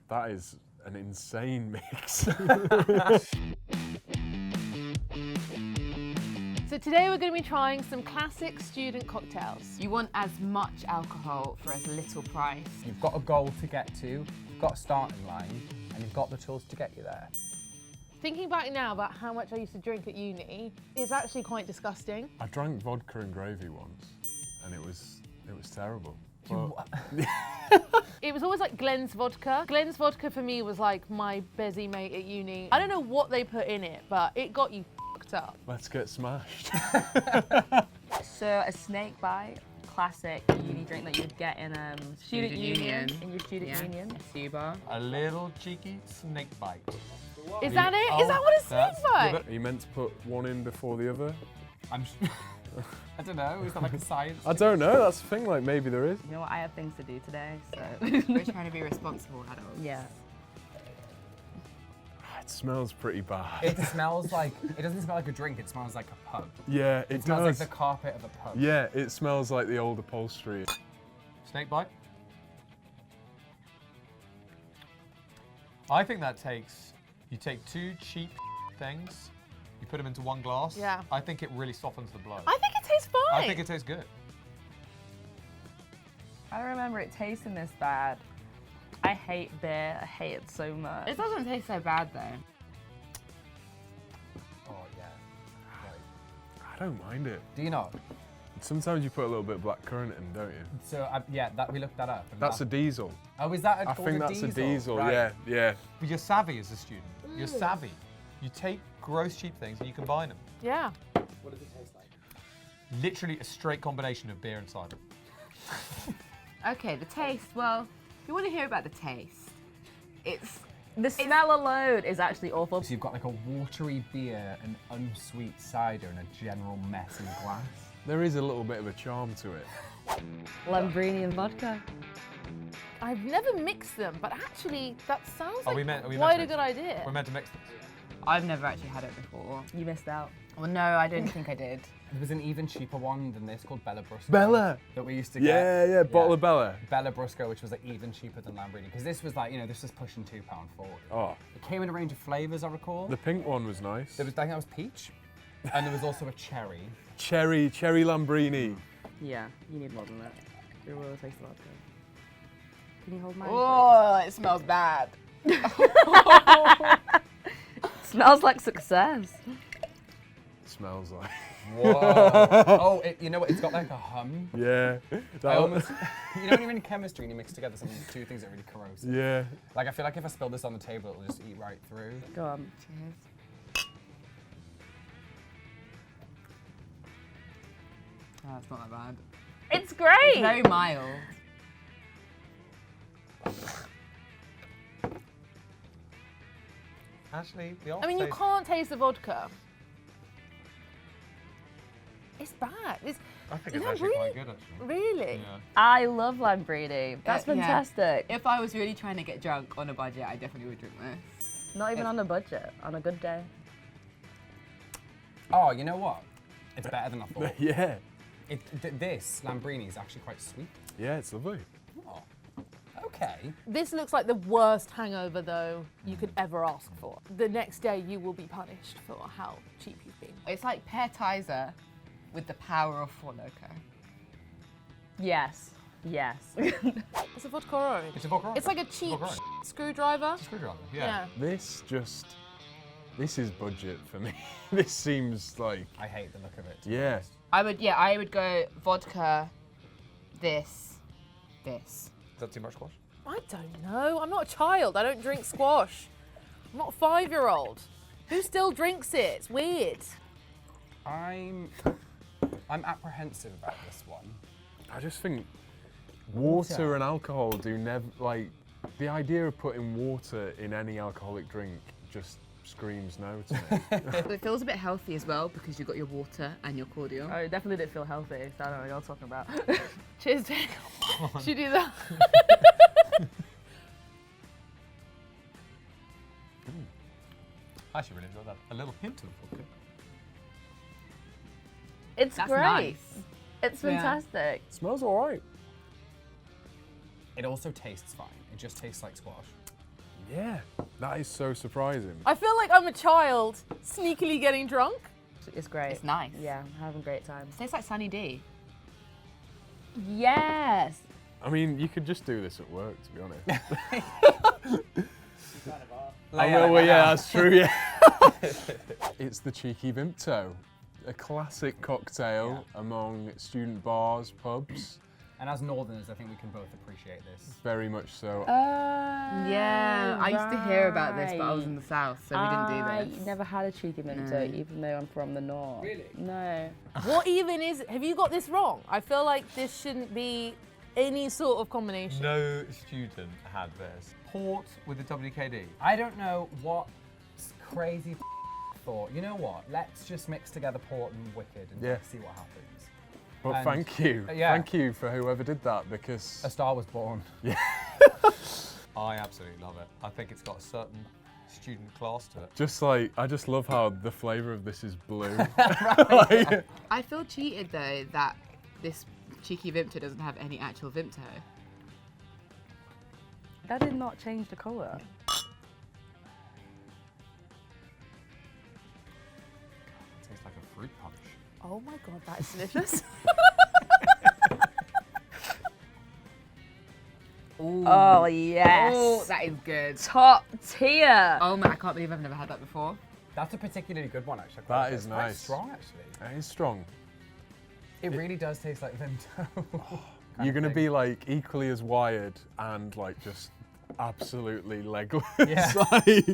That is an insane mix. So today we're going to be trying some classic student cocktails. You want as much alcohol for as little price. You've got a goal to get to, you've got a starting line, and you've got the tools to get you there. Thinking back now about how much I used to drink at uni, it's actually quite disgusting. I drank vodka and gravy once, and it was terrible. Well, It was always like Glen's vodka. Glen's vodka for me was like my busy mate at uni. I don't know what they put in it, but it got you fucked up. let's get smashed. So a snake bite, classic uni drink that you'd get in student union. In your student union. Cuba. A little cheeky snake bite. Is that it? Is that what a snake bite? Are you meant to put one in before the other? I don't know, is that like a science? I don't know, that's the thing, like maybe there is. You know what, I have things to do today, so. We're trying to be responsible adults. Yeah. It smells pretty bad. It smells like, it doesn't smell like a drink, it smells like a pub. Yeah, It it smells does. like the carpet of a pub. Yeah, it smells like the old upholstery. Snake bite? I think that takes, you take two cheap things, you put them into one glass. Yeah. I think it really softens the blow. I think it tastes fine. I think it tastes good. I don't remember it tasting this bad. I hate beer, I hate it so much. It doesn't taste so bad though. Oh yeah. I don't mind it. Do you not? Sometimes you put a little bit of blackcurrant in, don't you? So yeah, we looked that up. and That's a diesel. Oh, is that I think that's a diesel, Right. yeah, yeah. But you're savvy as a student. You're savvy. You take gross cheap things and you combine them. Yeah. What does it taste like? Literally a straight combination of beer and cider. Okay, the taste. Well, if you want to hear about the taste, The smell alone is actually awful. So you've got like a watery beer, an unsweet cider, and a general messy glass. There is a little bit of a charm to it. Lambrini and vodka. I've never mixed them, but actually that sounds Are like we meant quite to a good idea. We're meant to mix this. I've never actually had it before. You missed out. Well, no, I don't think I did. There was an even cheaper one than this called Bella Brusco. Bella! That we used to get. Yeah, bottle of Bella. Bella Brusco, which was like even cheaper than Lambrini, because this was like, you know, this was pushing £2.40. Oh, It came in a range of flavours, I recall. the pink one was nice. There was, I think that was peach, and there was also a cherry. Cherry Lambrini. Yeah, you need more than that. Your will taste vodka. Can you hold mine? Oh, it smells bad. Smells like success. Smells like. Whoa. Oh, you know what? It's got like a hum. Yeah. I almost, you know when you're in chemistry and you mix together two things that are really corrosive? Yeah. Like I feel like if I spill this on the table, it'll just eat right through. Go on. Cheers. Oh, it's not that bad. It's great! It's very mild. Actually, the I mean, you can't taste the vodka. It's bad. I think Is it's that actually really- quite good, actually. Really? Yeah. I love Lambrini. That's Yeah. fantastic. If I was really trying to get drunk on a budget, I definitely would drink this. Not even on a budget, on a good day. Oh, you know what? It's better than I thought. Yeah. This Lambrini is actually quite sweet. Yeah, it's lovely. Oh, okay. This looks like the worst hangover, though, you could ever ask for. The next day, you will be punished for how cheap you've been. It's like Pear Tizer with the power of Four Loko. Yes. Yes. It's a vodka orange. It's a vodka orange. It's like a cheap Vodka orange. screwdriver. Screwdriver, yeah. This is budget for me. This seems like. I hate the look of it. to be Yeah. honest. I would go vodka, this. Is that too much squash? I don't know. I'm not a child. I don't drink squash. I'm not a 5-year-old. Who still drinks it? It's weird. I'm apprehensive about this one. I just think water and alcohol do never like the idea of putting water in any alcoholic drink just screams no to me. It feels a bit healthy as well because you've got your water and your cordial. I definitely didn't feel healthy, so I don't know what you're talking about. Cheers, Jake. Should you do that? I actually really enjoyed that. A little hint of vodka. It's That's great. nice. It's Yeah. fantastic. Smells all right. It also tastes fine. It just tastes like squash. Yeah, that is so surprising. I feel like I'm a child sneakily getting drunk. It's great. It's nice. Yeah, I'm having a great time. Tastes like Sunny D. Yes. I mean, you could just do this at work, to be honest. Yeah, that's true, yeah. It's the cheeky Vimto, a classic cocktail among student bars, pubs. And as Northerners, I think we can both appreciate this. Very much so. Yeah, I used to hear about this, but I was in the south, so we didn't do this. I never had a cheeky Vimto, even though I'm from the north. Really? No. What even is it? Have you got this wrong? I feel like this shouldn't be any sort of combination. No student had this. Port with the WKD. I don't know what crazy thought. You know what? Let's just mix together port and wicked and Yeah. see what happens. But And- thank you. yeah. Thank you for whoever did that, because A star was born. I absolutely love it. I think it's got a certain student class to it. just like, I just love how the flavour of this is blue. Like, I feel cheated though that this cheeky Vimto doesn't have any actual Vimto. That did not change the colour. It tastes like a fruit punch. Oh my god, that is delicious. Oh, yes. Oh, that is good. Top tier. Oh man, I can't believe I've never had that before. That's a particularly good one, actually. That It's is quite nice. strong, actually. it is strong. It really does taste like Vimto. You're going to be like equally as wired and like just absolutely legless. Yeah. Like,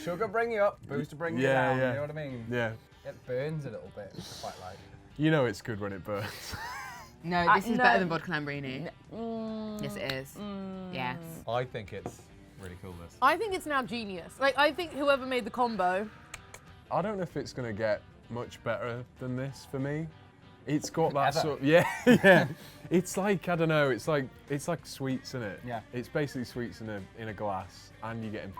Sugar bring you up, booze to bring you Yeah, down. yeah. You know what I mean? yeah. It burns a little bit, which I quite like. You know it's good when it burns. No, this is no. better than vodka Lambrini. Yes, it is. Yes. I think it's really cool, this. I think it's now genius. Like, I think whoever made the combo, I don't know if it's going to get much better than this for me. It's got that Ever. sort of, yeah. It's like, I don't know, it's like sweets in it. Yeah. It's basically sweets in a glass, and you're getting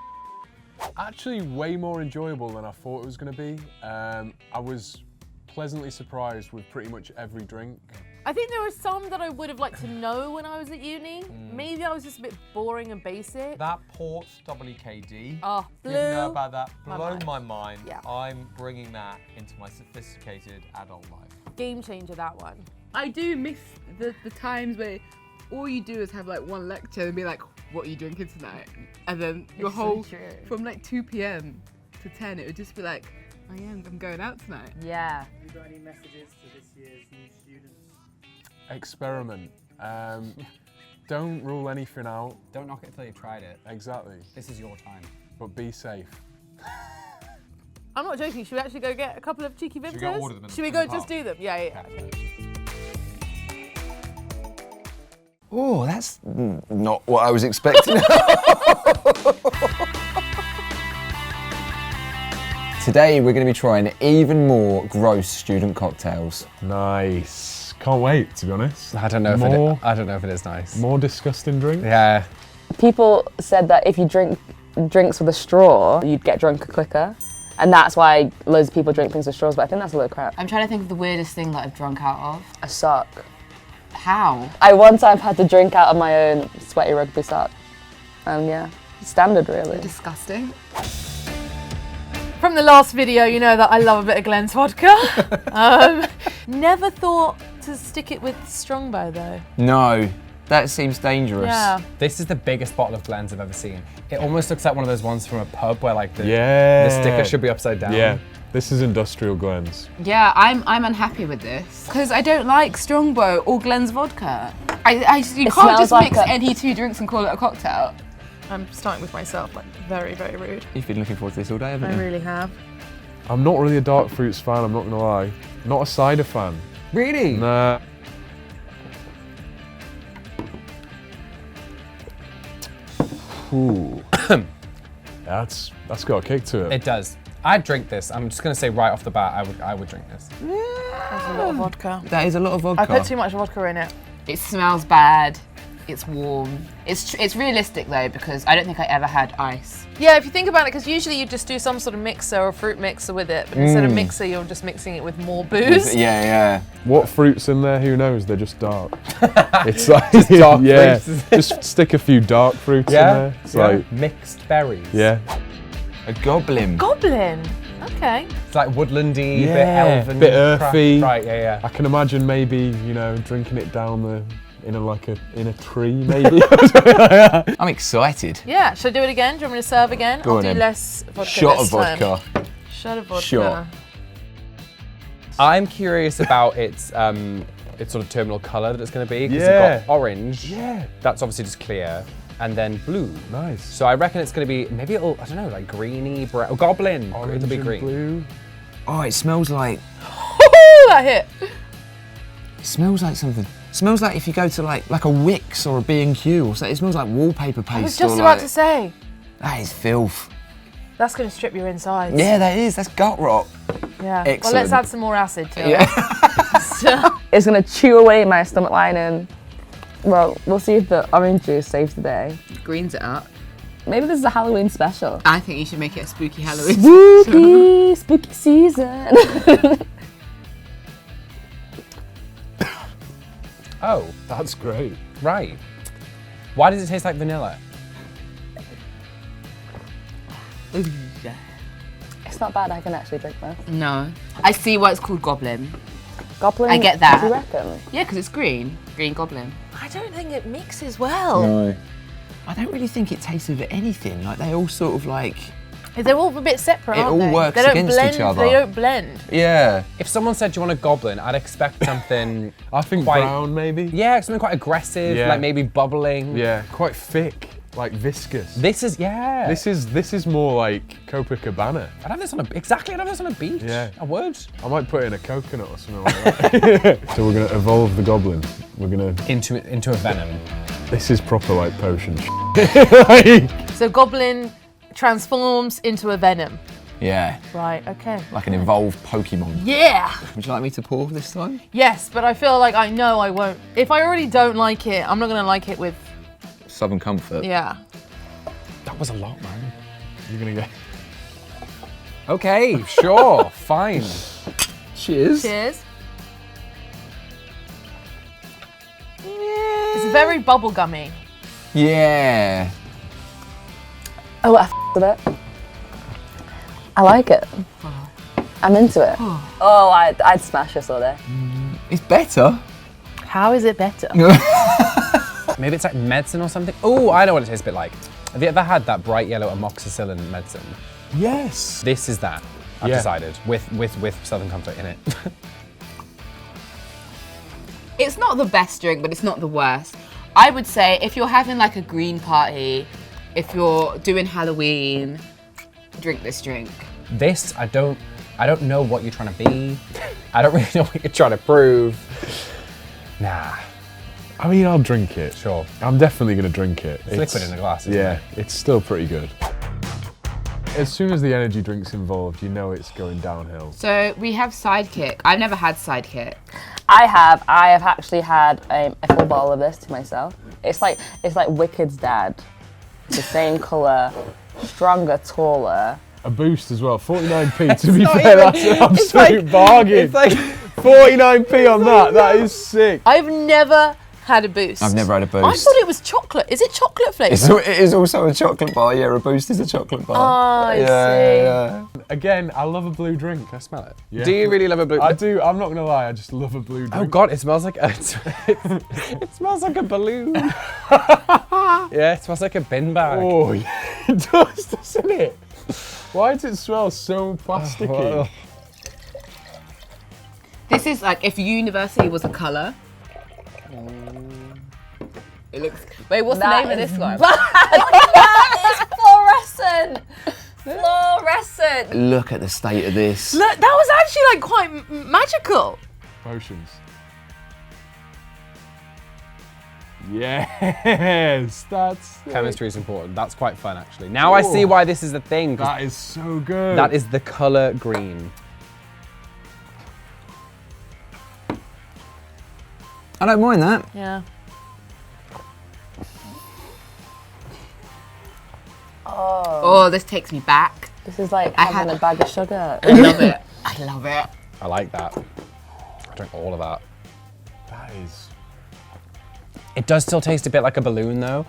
actually way more enjoyable than I thought it was going to be. I was pleasantly surprised with pretty much every drink. I think there were some that I would have liked to know when I was at uni. Maybe I was just a bit boring and basic. That port WKD, Oh, didn't know blew about that, my blown mind. my mind. Yeah. I'm bringing that into my sophisticated adult life. Game changer, that one. I do miss the times where all you do is have like one lecture and be like, what are you drinking tonight? And then your whole, from like 2 p.m. to 10, it would just be like, oh yeah, I'm going out tonight. Yeah. Have you got any messages to this year's new students? Experiment. Don't rule anything out. Don't knock it until you've tried it. Exactly. This is your time. But be safe. I'm not joking. Should we actually go get a couple of cheeky Vimtos? we go order them in Should we the go pub? just do them? Yeah, yeah, yeah. Oh, that's not what I was expecting. Today we're going to be trying even more gross student cocktails. Nice. Can't wait, to be honest. I don't know if More- I don't know if it is nice. More disgusting drink. Yeah. People said that if you drink drinks with a straw, you'd get drunker quicker. And that's why loads of people drink things with straws, but I think that's a load of crap. I'm trying to think of the weirdest thing that I've drunk out of. A sock. How? I one time had to drink out of my own sweaty rugby sock. Yeah, standard really. Disgusting. From the last video, you know that I love a bit of Glen's vodka. Never thought to stick it with Strongbow though. No, that seems dangerous. Yeah. This is the biggest bottle of Glen's I've ever seen. It almost looks like one of those ones from a pub where like the sticker should be upside down. Yeah. This is industrial Glens. Yeah, I'm unhappy with this because I don't like Strongbow or Glen's vodka. You can't smells just like mix a- any two drinks and call it a cocktail. I'm starting with myself, like very, very rude. You've been looking forward to this all day, haven't I you? really have. I'm not really a dark fruits fan, I'm not gonna lie. Not a cider fan. Really? Nah. Ooh. That's got a kick to it. It does. I'd drink this. I'm just gonna say right off the bat, I would drink this. That's a lot of vodka. That is a lot of vodka. I put too much vodka in it. It smells bad. It's warm. It's realistic though, because I don't think I ever had ice. Yeah, if you think about it, because usually you just do some sort of mixer or fruit mixer with it, but instead of mixer, you're just mixing it with more booze. Yeah. What fruit's in there? Who knows? They're just dark. It's like Just dark yeah. fruits. Just stick a few dark fruits in there. It's like mixed berries. yeah. A goblin. Goblin. Okay. It's like woodlandy, Yeah, bit elven, bit earthy. Right, yeah. I can imagine maybe drinking it down in a tree maybe. I'm excited. Yeah, should I do it again? Do you want me to serve again? Go I'll on do then. less vodka Shot this of time. vodka. Shot of vodka. Shot. I'm curious about its sort of terminal colour that it's going to be, because Yeah. you've got orange. Yeah. That's obviously just clear, and then blue. Nice. So I reckon it's going to be maybe it'll, I don't know, like greeny, brown, goblin. Orange It'll be and green. blue. Oh, it smells like. That hit. It smells like something. It smells like if you go to like a Wix or a B&Q or something. It smells like wallpaper paste. I was just or about like, to say. That is filth. That's going to strip your insides. Yeah, that is. That's gut rot. Yeah. Excellent. Well, let's add some more acid to it. Yeah. So- It's gonna chew away my stomach lining. Well, we'll see if the orange juice saves the day. Greens it up. Maybe this is a Halloween special. I think you should make it a spooky Halloween. Spooky, spooky season. Oh, That's great. right. Why does it taste like vanilla? It's not bad, I can actually drink this. No. I see why it's called Goblin. Goblin, I get that. do you reckon? Yeah, because it's green. Green Goblin. I don't think it mixes well. No. I don't really think it tastes of anything. Like they all sort of like. They're all a bit separate, It aren't all they? works They don't against blend, each other. They don't blend. Yeah. If someone said, do you want a goblin, I'd expect something I think quite, brown maybe. yeah, something quite aggressive, Yeah. like maybe bubbling. Yeah, quite thick, like viscous. This is, yeah. This is more like Copacabana. I'd have this on a, exactly, I'd have this on a beach. Yeah. I would. I might put it in a coconut or something like that. So we're gonna evolve the goblin. We're gonna. Into a venom. This is proper like potion. So Goblin transforms into a venom. Yeah. Right, okay. Like an evolved Pokemon. Yeah! Would you like me to pour this time? Yes, but I feel like I know I won't. If I already don't like it, I'm not gonna like it with, Southern Comfort. yeah. That was a lot, man. You're gonna get. Okay, sure, fine. Cheers. Cheers. It's very bubblegummy. Yeah. Oh, I with it. I like it. I'm into it. Oh, I'd smash this all day. It's better. How is it better? Maybe it's like medicine or something. Oh, I know what it tastes a bit like. Have you ever had that bright yellow amoxicillin medicine? Yes. This is that, I've Yeah. decided, with Southern Comfort in it. It's not the best drink, but it's not the worst. I would say if you're having like a green party, if you're doing Halloween, drink this drink. This, I don't know what you're trying to be. I don't really know what you're trying to prove. Nah, I mean, I'll drink it. sure. I'm definitely gonna drink it. It's liquid in a glass, isn't Yeah, it? it's still pretty good. As soon as the energy drink's involved, you know it's going downhill. So we have Sidekick. I've never had Sidekick. I have actually had a full bottle of this to myself. It's like Wicked's dad. The same colour, stronger, taller. A boost as well, 49p. To be fair, that's an absolute bargain. It's like 49p on that. That is sick. I've never had a boost. I've never had a I boost. thought it was chocolate. Is it chocolate flavoured? It is also a chocolate bar. Yeah, a boost is a chocolate bar. Oh, I see. Yeah. Again, I love a blue drink. Can I smell it? Yeah. Do you really love a blue? I do. I'm not gonna lie. I just love a blue drink. Oh God, it smells like it smells like a balloon. Yeah, it smells like a bin bag. Oh, yeah, it does, doesn't it? Why does it smell so plasticky? This is like if university was a colour. It looks. Wait, what's the name of this one? That is fluorescent. Fluorescent. Look at the state of this. Look, that was actually like quite magical. Potions. Yes, that's. Chemistry is important. That's quite fun, actually. Now I see why this is the thing. 'Cause That is so good. that is the colour green. I don't mind that. Yeah. Oh, this takes me back. This is like having a bag of sugar. I love it. I love it. I like that. I drink all of that. That is. It does still taste a bit like a balloon though.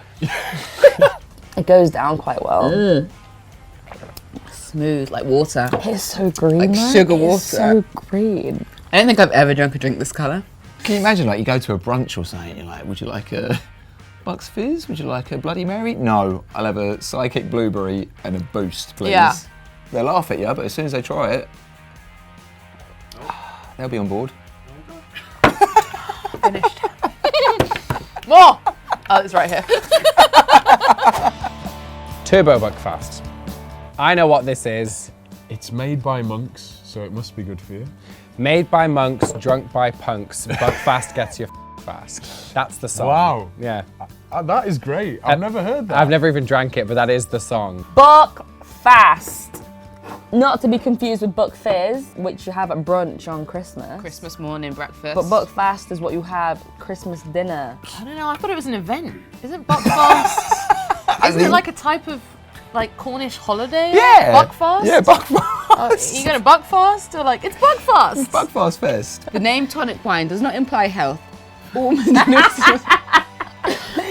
It goes down quite well. Smooth, like water. It's so green. Like though. sugar water. It's so green. I don't think I've ever drunk a drink this colour. Can you imagine, like, you go to a brunch or something, you're like, would you like a Bucks Fizz? Would you like a Bloody Mary? No, I'll have a Sidekick Blueberry and a Boost, please. Yeah. They'll laugh at you, but as soon as they try it, they'll be on board. Finished. More! Oh, it's right here. Turbo BUCKFAST. I know what this is. It's made by monks, so it must be good for you. Made by monks, drunk by punks. BUCKFAST gets you fast. That's the song. Wow. Yeah. That is great. I've never heard that. I've never even drank it, but that is the song. BUCKFAST. Not to be confused with BuckFizz, which you have at brunch on Christmas. Christmas morning breakfast. But BUCKFAST is what you have Christmas dinner. I don't know, I thought it was an event. Isn't BuckFast? Isn't it like a type of like Cornish holiday? Yeah. BuckFast? Yeah, BUCKFAST. You going to BuckFast or like, it's BuckFast? BUCKFAST Fest. The name tonic wine does not imply health or medicinal,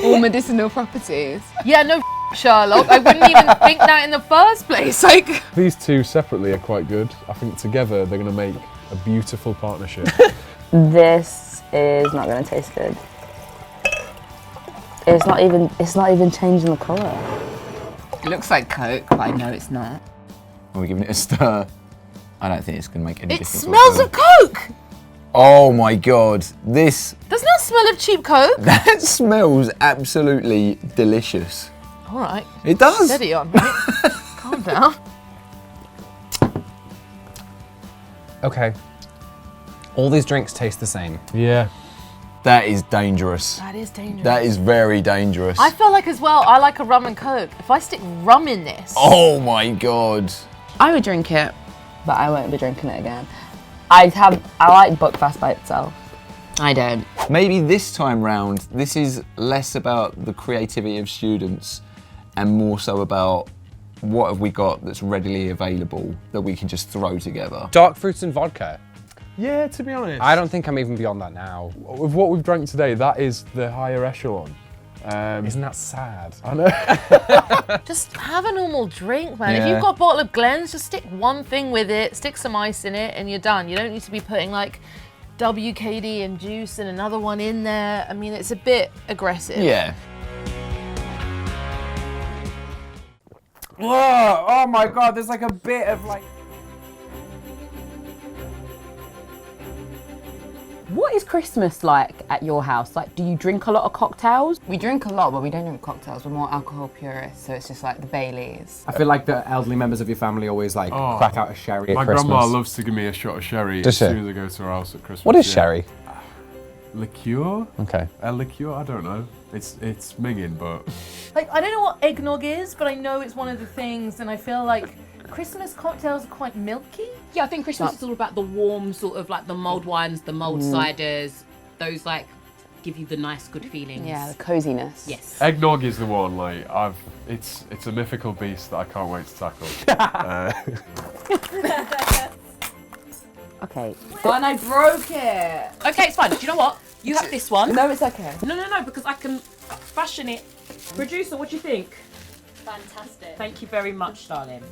or medicinal properties. Yeah, no Sherlock. I wouldn't even think that in the first place. Like, These two separately are quite good. I think together they're going to make a beautiful partnership. This is not going to taste good. It's not even changing the colour. It looks like Coke, but I know it's not. Are we giving it a stir? I don't think it's going to make any it difference. smells of Coke. Oh my God, this, Doesn't that smell of cheap Coke? that smells absolutely delicious. All right. It does. Steady on, mate. Calm down. Okay. All these drinks taste the same. Yeah. That is dangerous. That is dangerous. That is very dangerous. I feel like as well, I like a rum and Coke. If I stick rum in this. Oh my God. I would drink it. But I won't be drinking it again. I like BUCKFAST by itself. I don't. Maybe this time round, this is less about the creativity of students and more so about what have we got that's readily available that we can just throw together. Dark fruits and vodka. Yeah, to be honest. I don't think I'm even beyond that now. With what we've drank today, that is the higher echelon. Isn't that sad? I know. Just have a normal drink, man. If Yeah. you've got a bottle of Glen's, just stick one thing with it, stick some ice in it, and you're done. You don't need to be putting like WKD and juice and another one in there. I mean, it's a bit aggressive. Yeah. Whoa, oh my God, there's like a bit of like... What is Christmas like at your house? Like, do you drink a lot of cocktails? We drink a lot, but we don't drink cocktails. We're more alcohol purists, so it's just like the Baileys. I feel like the elderly members of your family always like crack out a sherry My at Christmas. grandma loves to give me a shot of sherry Does as she? soon as I go to her house at Christmas. What is yeah. sherry? Liqueur? Okay. A liqueur? I don't know. It's minging, but Like, I don't know what eggnog is, but I know it's one of the things, and I feel like Christmas cocktails are quite milky. Yeah, I think Christmas is all about the warm sort of like the mulled wines, the mulled ciders, those like give you the nice good feelings. Yeah, the coziness. Yes. eggnog is the one. Like it's a mythical beast that I can't wait to tackle. Okay. And I broke it. Okay, it's fine. Do you know what? You have this one. No, it's okay. No, because I can fashion it. Producer, what do you think? Fantastic. Thank you very much, darling.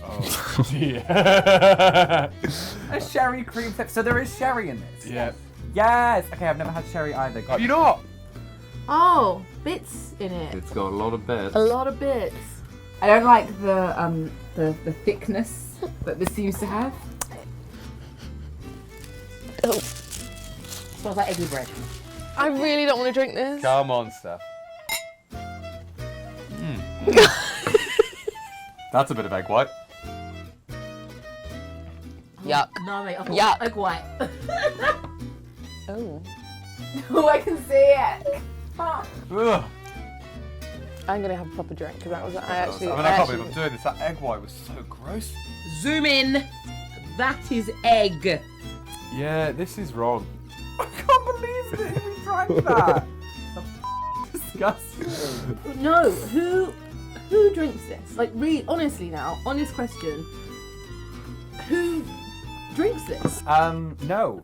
Oh, yeah. A sherry cream tip. So there is sherry in this? Yeah. Yes. Okay, I've never had sherry either. God. You not? Oh, bits in it. It's got a lot of bits. A lot of bits. I don't like the thickness that this seems to have. Smells like eggy bread. I really don't want to drink this. Come on, Steph. That's a bit of egg white. Yuck. No, mate, I've got Yuck. egg white. Oh. Oh, I can see it. Ugh. I'm gonna have a proper drink because that was I can't believe I'm doing this. That egg white was so gross. Zoom in. That is egg. Yeah, this is wrong. Who drank that? Disgusting. No, who drinks this? Like, honestly now, honest question. Who drinks this? No.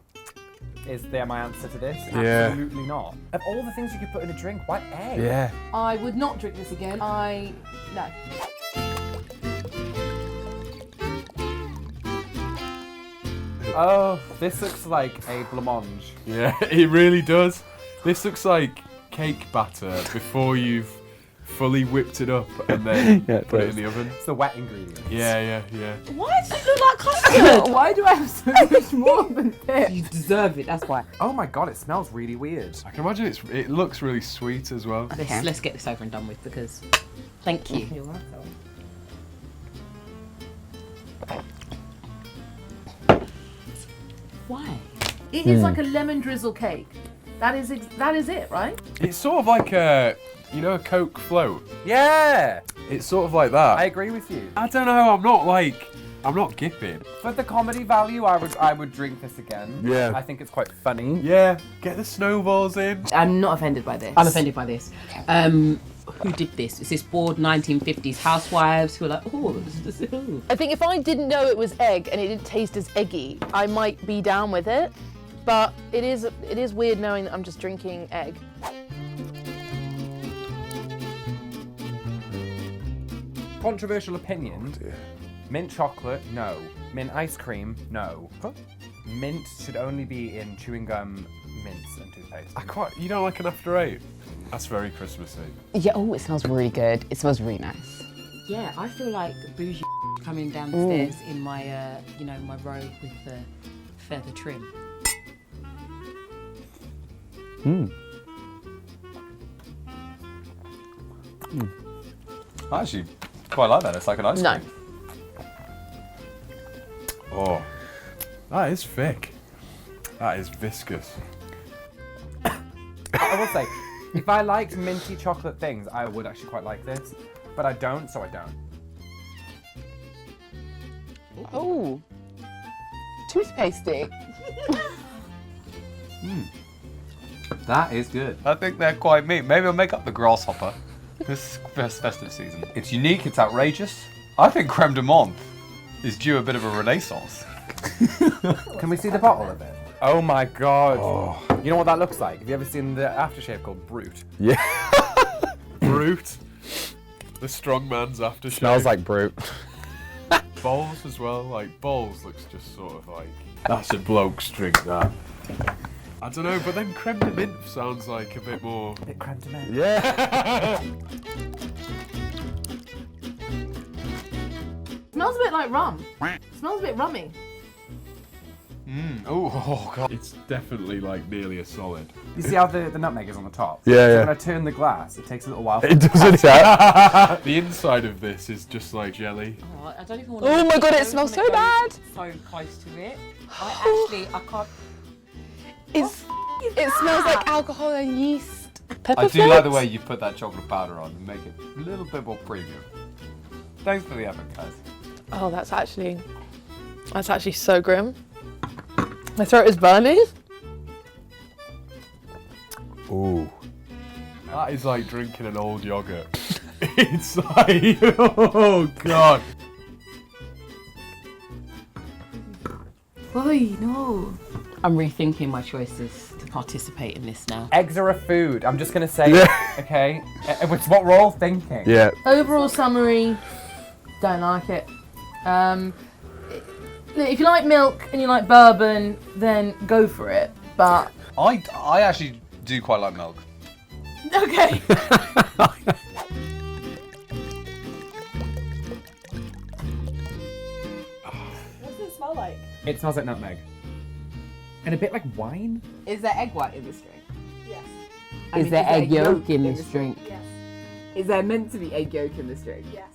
Is there my answer to this? Yeah. Absolutely not. Of all the things you could put in a drink, why egg? Yeah. I would not drink this again. No. Oh, this looks like a blancmange. Yeah, it really does. This looks like cake batter before you've fully whipped it up and then Yeah, it put it does. in the oven. It's the wet ingredients. Yeah. Why does it look like custard? Why do I have so much more than this? You deserve it, that's why. Oh my god, it smells really weird. I can imagine it looks really sweet as well. Let's get this over and done with because thank you. You're welcome. Why? It is like a lemon drizzle cake. That is it, right? It's sort of like a Coke float. Yeah! It's sort of like that. I agree with you. I don't know, I'm not gipping. For the comedy value, I would drink this again. Yeah. I think it's quite funny. Yeah, get the snowballs in. I'm not offended by this. I'm offended by this. Who did this? Is this bored 1950s housewives who are like, oh, this is ooh. I think if I didn't know it was egg and it didn't taste as eggy, I might be down with it. But it is weird knowing that I'm just drinking egg. Controversial opinion. Mint chocolate, no. Mint ice cream, no. Huh? Mint should only be in chewing gum, mints, and toothpaste. You don't like an after 8? That's very Christmassy. Yeah, oh, it smells really good. It smells really nice. Yeah, I feel like bougie coming down the stairs in my, my robe with the feather trim. I actually quite like that. It's like an ice cream. Oh, that is thick. That is viscous. I will say, if I liked minty chocolate things, I would actually quite like this. But I don't, so I don't. Oh, toothpastey. That is good. I think they're quite meat. Maybe I'll make up the grasshopper this festive season. It's unique, it's outrageous. I think creme de menthe is due a bit of a renaissance. Can we see the bottle of it? Oh my god. Oh. You know what that looks like? Have you ever seen the aftershave called Brute? Yeah. Brute. The strong man's aftershave. Smells like brute. Bowls as well. Like, bowls looks just sort of like, that's a bloke's drink, that. I don't know, but then creme de menthe sounds like a bit more... A bit creme de menthe. Yeah. Smells a bit like rum. Smells a bit rummy. Oh god. It's definitely like nearly a solid. You see how the nutmeg is on the top? Yeah, so yeah. when I turn the glass, it takes a little while. It doesn't. The inside of this is just like jelly. Oh, I don't even want Oh my god, it smells so bad. So close to it. I can't. It smells like alcohol and yeast. Pepper I do flakes? like the way you put that chocolate powder on and make it a little bit more premium. Thanks for the effort, guys. Oh, that's actually so grim. My throat is burning. Ooh. That is like drinking an old yogurt. It's like, oh god. Oy, no. I'm rethinking my choices to participate in this now. Eggs are a food. I'm just gonna say, okay? It's what we're all thinking. Yeah. Overall summary, don't like it. If you like milk and you like bourbon, then go for it. But I actually do quite like milk. okay. What does it smell like? It smells like nutmeg. And a bit like wine? Is there egg white in this drink? Yes. Is there egg yolk in this drink? Yes. Is there meant to be egg yolk in this drink? Yes.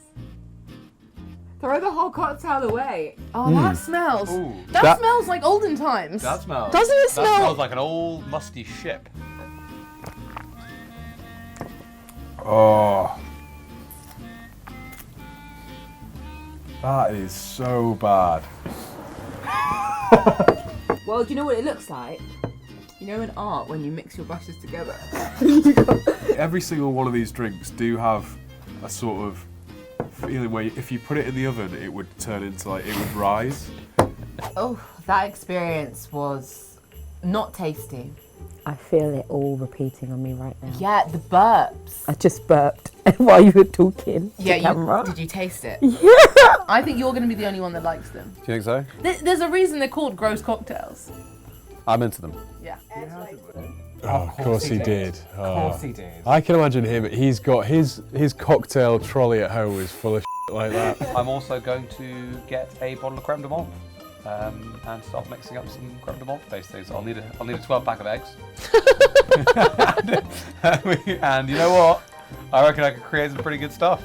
Throw the whole cocktail away. Oh, that smells. Ooh. That smells like olden times. That smells. Doesn't it That smell? smells like an old musty ship. Oh. That is so bad. Well, do you know what it looks like? You know in art when you mix your brushes together? Every single one of these drinks do have a sort of feeling where if you put it in the oven, it would turn into like, it would rise. Oh, that experience was not tasty. I feel it all repeating on me right now. Yeah, the burps. I just burped while you were talking. Yeah, to camera. did you taste it? Yeah. I think you're going to be the only one that likes them. Do you think so? There's a reason they're called gross cocktails. I'm into them. Yeah. Oh, of course he did. Of course he did. I can imagine him. He's got his cocktail trolley at home is full of like that. I'm also going to get a bottle of creme de menthe and start mixing up some creme de menthe based things. I'll need a 12 pack of eggs. And you know what? I reckon I could create some pretty good stuff.